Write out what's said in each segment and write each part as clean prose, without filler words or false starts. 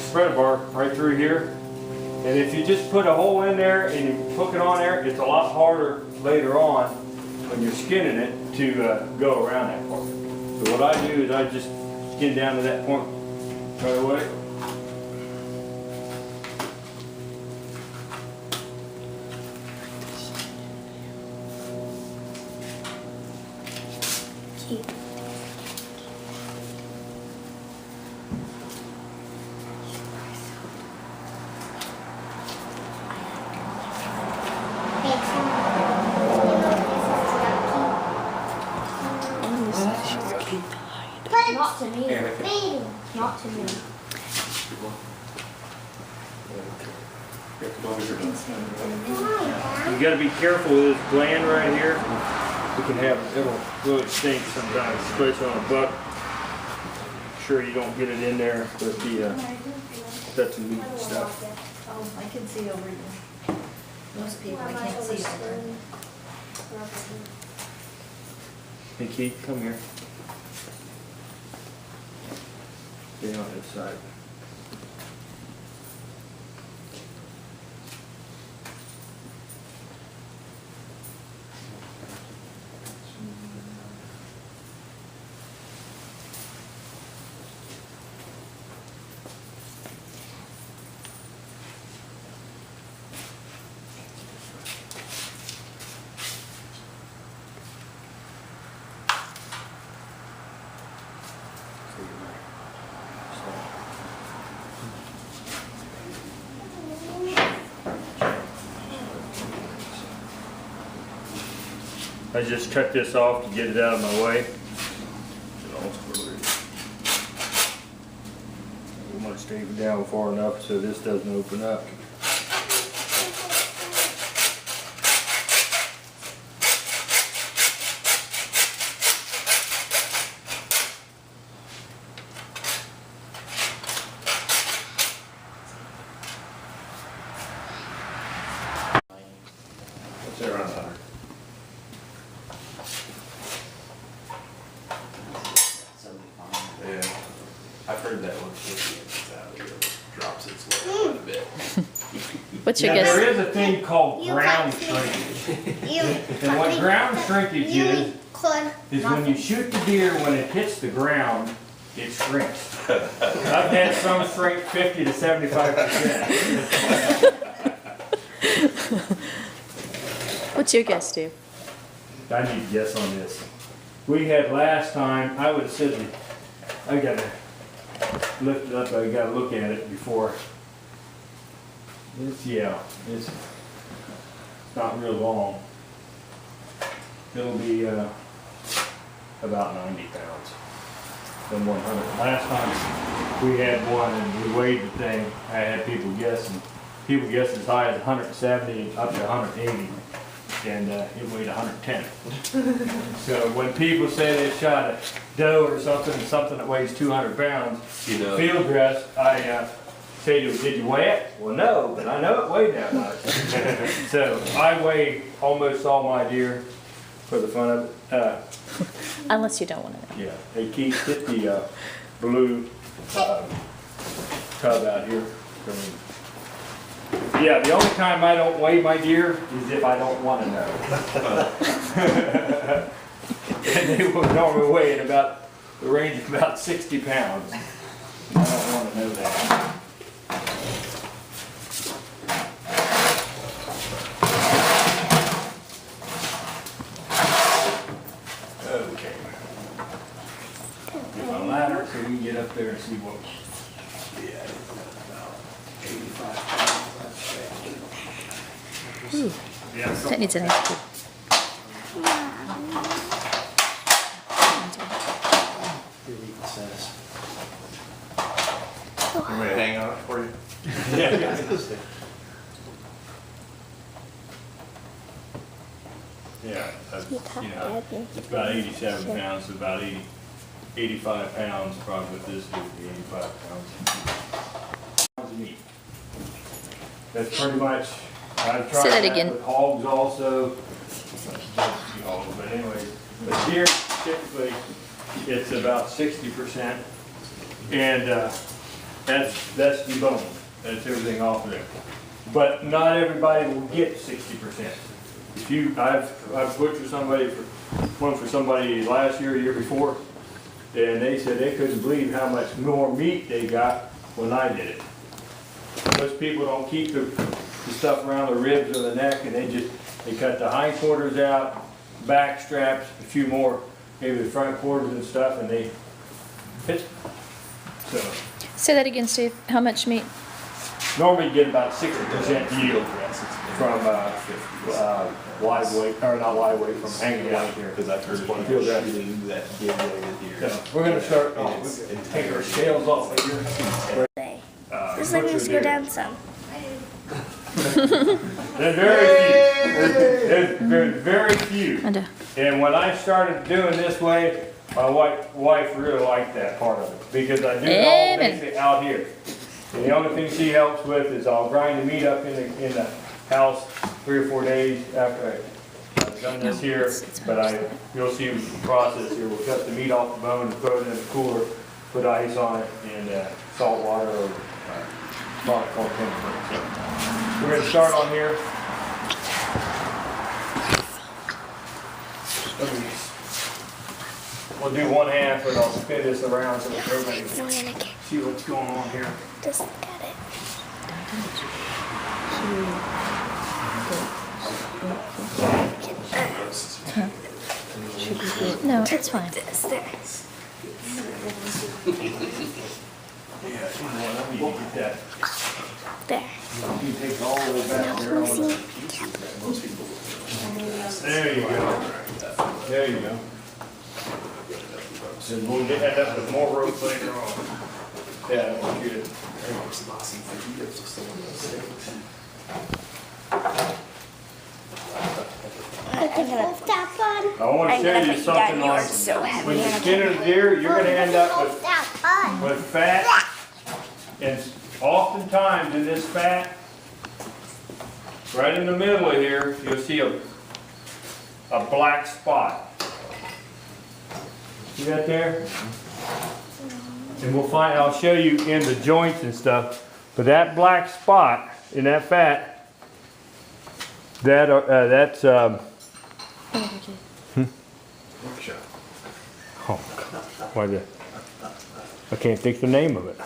spreader bar right through here. And if you just put a hole in there and you hook it on there, it's a lot harder later on when you're skinning it to go around that part. So what I do is I just skin down to that point right away. Not to me. Not to me. You got to be careful with this gland right here. It can have, it'll really stink sometimes, especially on a buck. Sure you don't get it in there with the that's meat and stuff. Oh, I can see over here. Most people, I can't see over there. Hey Keith, come here. Stay on this side. I just cut this off to get it out of my way. I want to straighten down far enough so this doesn't open up. What's that around 100? Yeah, I've heard that 150 out here drops its weight quite a bit. What's your Yeah, guess? there is a thing called ground shrinkage. And what ground shrinkage is when you shoot the deer, when it hits the ground, it shrinks. I've had some shrink 50 to 75%. What's your guess, Steve? I need to guess on this. We had last time, I would have said, I gotta lift it up, I gotta look at it before. It's not real long. It'll be about 90 pounds from 100. Last time we had one and we weighed the thing, I had people guessing. People guessed as high as 170 up to 180. And it weighed 110. So when people say they shot a doe or something that weighs 200 pounds, You know, field dress, I say to them, did you weigh it? Well, no, but I know it weighed that much. So I weigh almost all my deer for the fun of it. Unless you don't want to know. Yeah, hey Keith, get the blue tub out here for me. Yeah, the only time I don't weigh my deer is if I don't want to know. And they will normally weigh in about the range of about 60 pounds. I don't want to know that. Okay. Get my ladder so we can get up there and see what. yeah, about 85 pounds. Yeah, That needs an ice cube. Want me to hang on it for you? Yeah, that's, it's about 87 pounds, so about 85 pounds, probably with this would be 85 pounds of meat. That's pretty much, I've tried Say that that again. with hogs also. But anyways, but deer typically, it's about 60%. And That's deboned, that's everything off of there. But not everybody will get 60%. If you, I've butchered somebody for somebody last year, year before, and they said they couldn't believe how much more meat they got when I did it. Most people don't keep the stuff around the ribs or the neck, and they cut the hindquarters out, back straps, a few more, maybe the front quarters and stuff, and they hit. So Say that again, Steve. How much meat? normally you get about 60% yield from live weight, or not live weight, from hanging out here. Because I've heard one Field rest. shooting that dead here. So we're gonna start, take our scales off of here. This leg needs to go down some. There's very few. There's very few. I do. And when I started doing this way, my wife really liked that part of it, because I do it all Amen. basically out here. And the only thing she helps with is I'll grind the meat up in the house 3 or 4 days after I've done this here. But you'll see the process here. We'll cut the meat off the bone and throw it in the cooler, put ice on it, and salt water or product called Pemberton. So we're gonna start on here. We'll do one half, and I'll spin this around so that everybody can No, Anakin. see what's going on here. Just look at it. No, it's fine. This there. Yeah, let me get that. There. You take all the way back there. There you go. There you go. And we'll get that up with more rope later on. Yeah, I want you to. Lift that bun. I want to show you something You are on, so heavy. when you skin a deer, you're gonna end up Lift that bun. with fat. And oftentimes in this fat, right in the middle of here, you'll see a black spot. See that there? And we'll find, I'll show you in the joints and stuff, but that black spot in that fat, that's, oh, God. I can't think the name of it.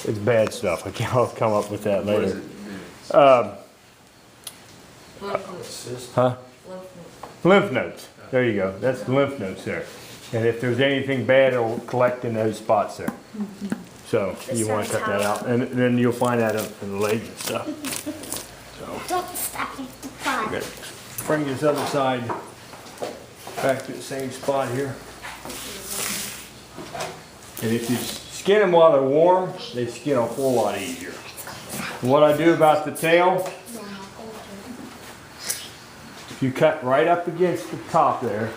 It's bad stuff. I'll come up with that later. Huh? Lymph nodes. There you go. That's the lymph nodes there. And if there's anything bad, it'll collect in those spots there. So you want to cut that out, and then you'll find that up in the legs and stuff. So Don't stop it. Fun. okay. Bring this other side back to the same spot here. And if you skin them while they're warm, they skin a whole lot easier. What I do about the tail, if you cut right up against the top there,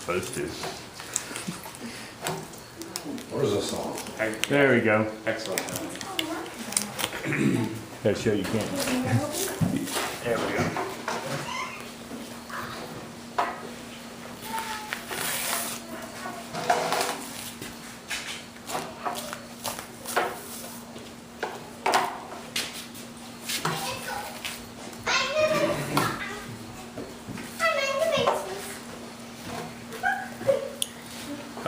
those two. Where's the song? There we go. Excellent. Gotta show you can't. There we go.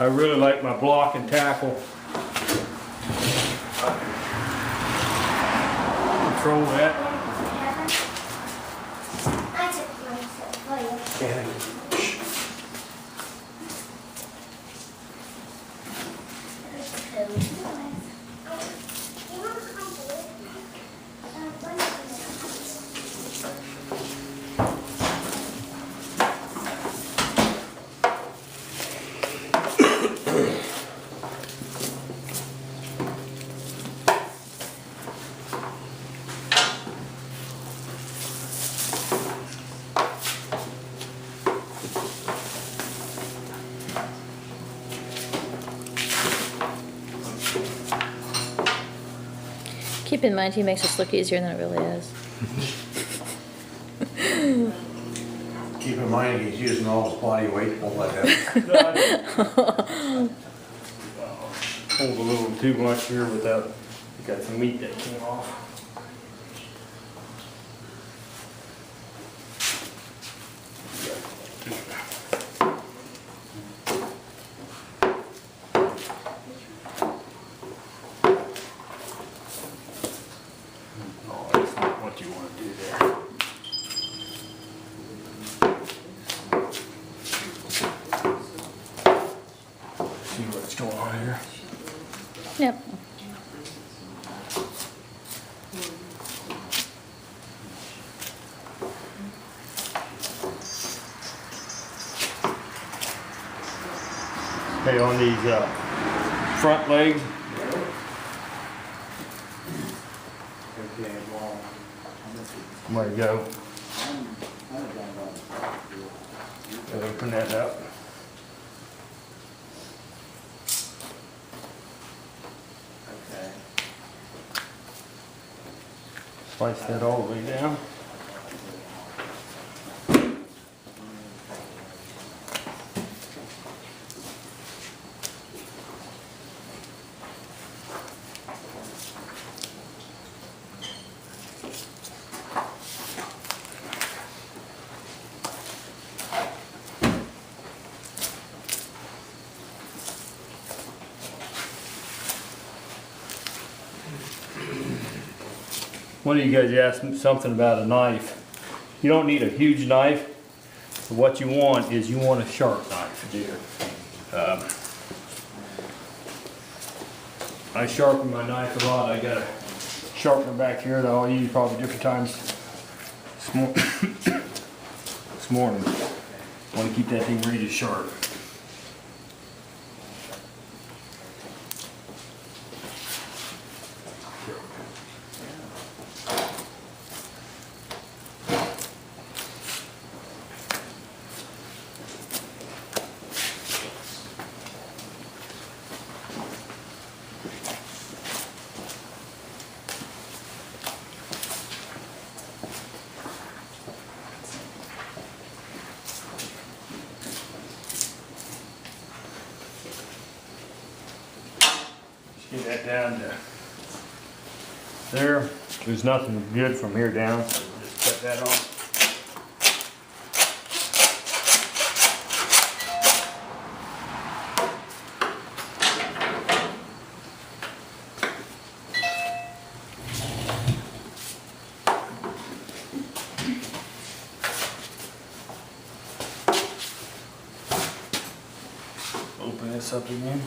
I really like my block and tackle. Control that. I took myself for you. Keep in mind, he makes us look easier than it really is. Keep in mind, he's using all his body weight to pull that down. Pulled a little too much here without, got some meat that came off. Oh, that's not what you want to do there. See what's going on here. Yep. Okay, on these front legs. There you go. Open that up. Okay. Slice that all the way down. One of you guys asked me something about a knife. You don't need a huge knife. What you want is you want a sharp knife, dear. I sharpen my knife a lot. I got a sharpener back here that I'll use probably different times this morning. Want to keep that thing really sharp. Get that down to there. There's nothing good from here down, so just cut that off. Open this up again.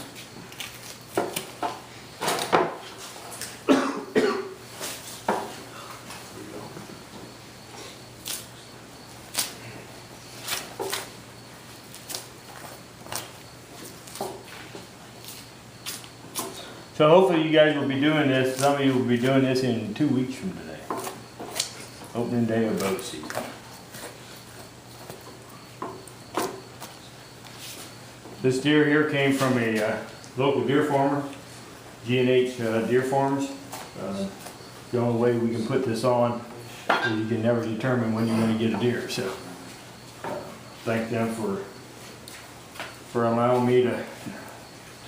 So hopefully you guys will be doing this, some of you will be doing this in 2 weeks from today. Opening day of boat season. This deer here came from a local deer farmer, G&H Deer Farms. The only way we can put this on is you can never determine when you're going to get a deer. So thank them for allowing me to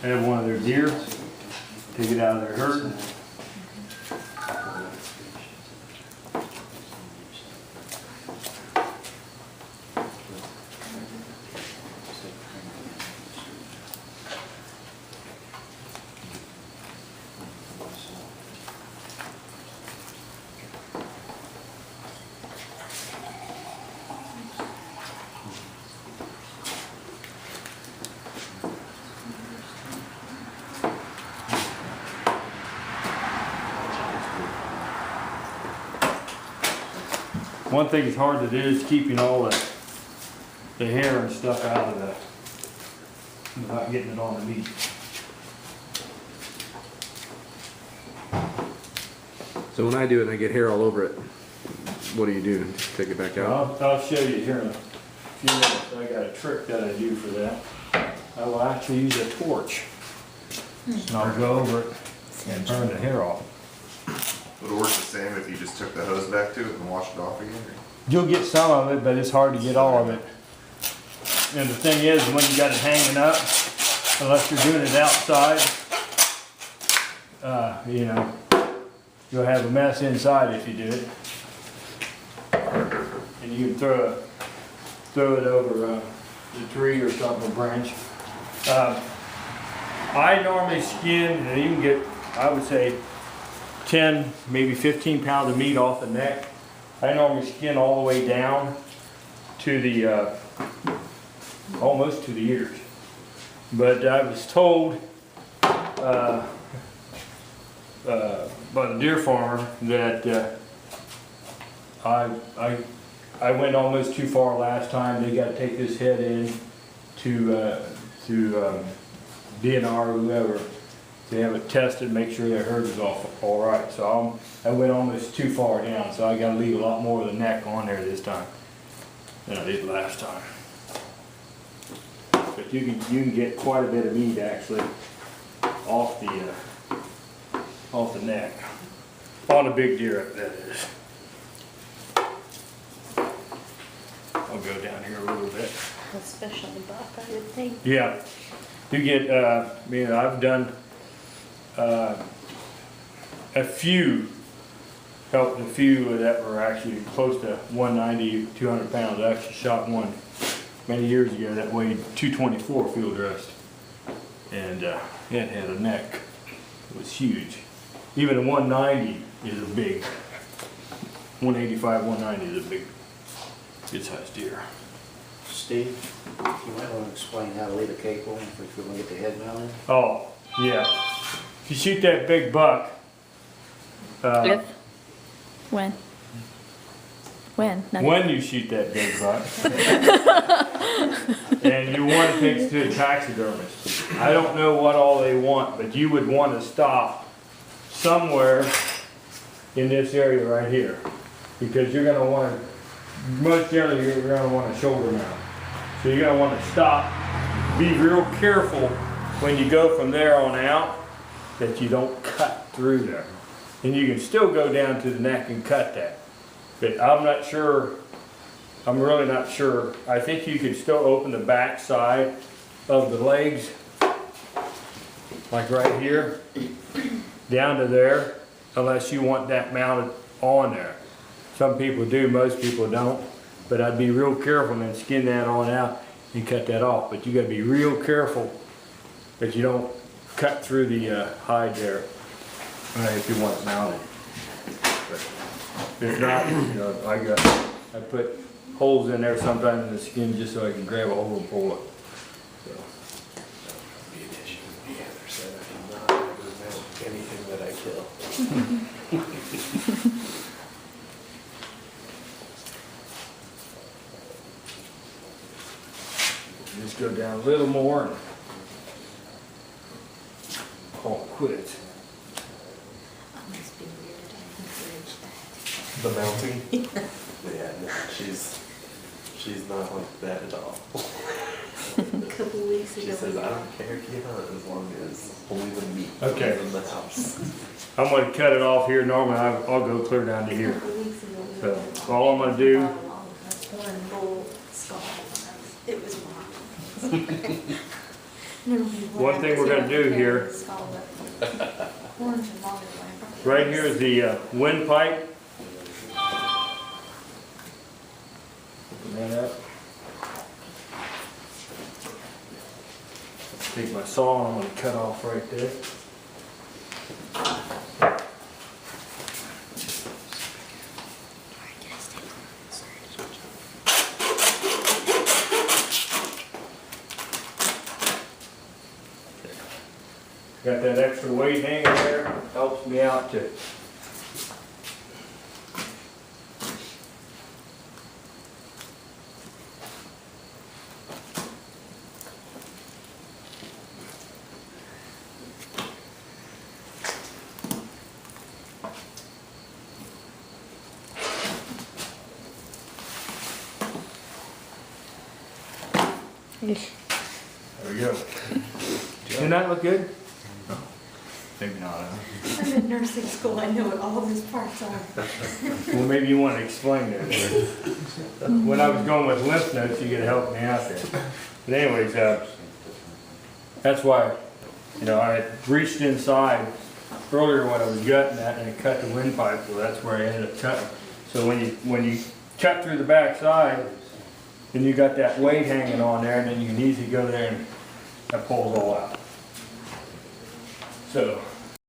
have one of their deer. Take it out of their herd. One thing that's hard to do is keeping all the hair and stuff out of the, without getting it on the meat. So when I do it and I get hair all over it, what do you do? Just take it back out? I'll show you here in a few minutes. I got a trick that I do for that. I will actually use a torch. And I'll go over it and burn the hair off. Would it work the same if you just took the hose back to it and washed it off again? You'll get some of it, but it's hard to get all of it. And the thing is, when you got it hanging up, unless you're doing it outside, you know, you'll have a mess inside if you do it. And you can throw it over the tree or something, a branch. I normally skin, and you can get, I would say, 10, maybe 15 pounds of meat off the neck. I normally skin all the way down to the, almost to the ears. But I was told by the deer farmer that I went almost too far last time. They got to take this head in to DNR or whoever to have it tested, make sure their herd is all right. So I went almost too far down, so I got to leave a lot more of the neck on there this time than I did last time. But you can get quite a bit of meat actually off the neck on a big deer, that is. I'll go down here a little bit. Especially buck, I would think. Yeah, you get, you know, I've done helped a few that were actually close to 190, 200 pounds. I actually shot one many years ago that weighed 224 field dressed. And it had a neck. It was huge. Even a 190 is a big, 185, 190 is a big, good sized deer. Steve, you might want to explain how to lead a cable if we're going to get the head mounted. Oh, yeah. If you shoot that big buck, When? Not when you shoot that big buck, and you want to take it to a taxidermist, I don't know what all they want, but you would want to stop somewhere in this area right here, because you're going to want to, most generally you're going to want a shoulder mount. So you're going to want to stop, be real careful when you go from there on out that you don't cut through there. And you can still go down to the neck and cut that. But I'm not sure, I'm really not sure. I think you can still open the back side of the legs, like right here, down to there, unless you want that mounted on there. Some people do, most people don't. But I'd be real careful and skin that on out and cut that off. But you gotta be real careful that you don't cut through the hide there if you want it mounted. But if not, you know, I put holes in there sometimes in the skin just so I can grab a hold and pull it. So. Be an issue with me, Heather said I do not ever mount anything that I kill. Just go down a little more and call it quits. Must be weird, I encourage that. The mounting? Yeah, no, she's not like that at all. A couple weeks ago. She says, I don't care if you hunt as long as only the meat Okay. is in the house. I'm going to cut it off here. Normally I'll go clear down to A here. couple weeks ago. So all I'm going to do, One bull skull. It was wild. One thing we're gonna do here, right here is the windpipe. Open that up. Take my saw and I'm going to cut off right there. Got that extra weight hanging there, helps me out too. There we go. Didn't that look good? Maybe not, huh? I'm in nursing school, I know what all of these parts are. Well, maybe you want to explain that. When I was going with lymph nodes, you could help me out there. But anyways, that's why, you know, I had reached inside earlier when I was gutting that and it cut the windpipe, well, that's where I ended up cutting. So when you cut through the back side, then you got that weight hanging on there, and then you can easily go there and that pulls all out. So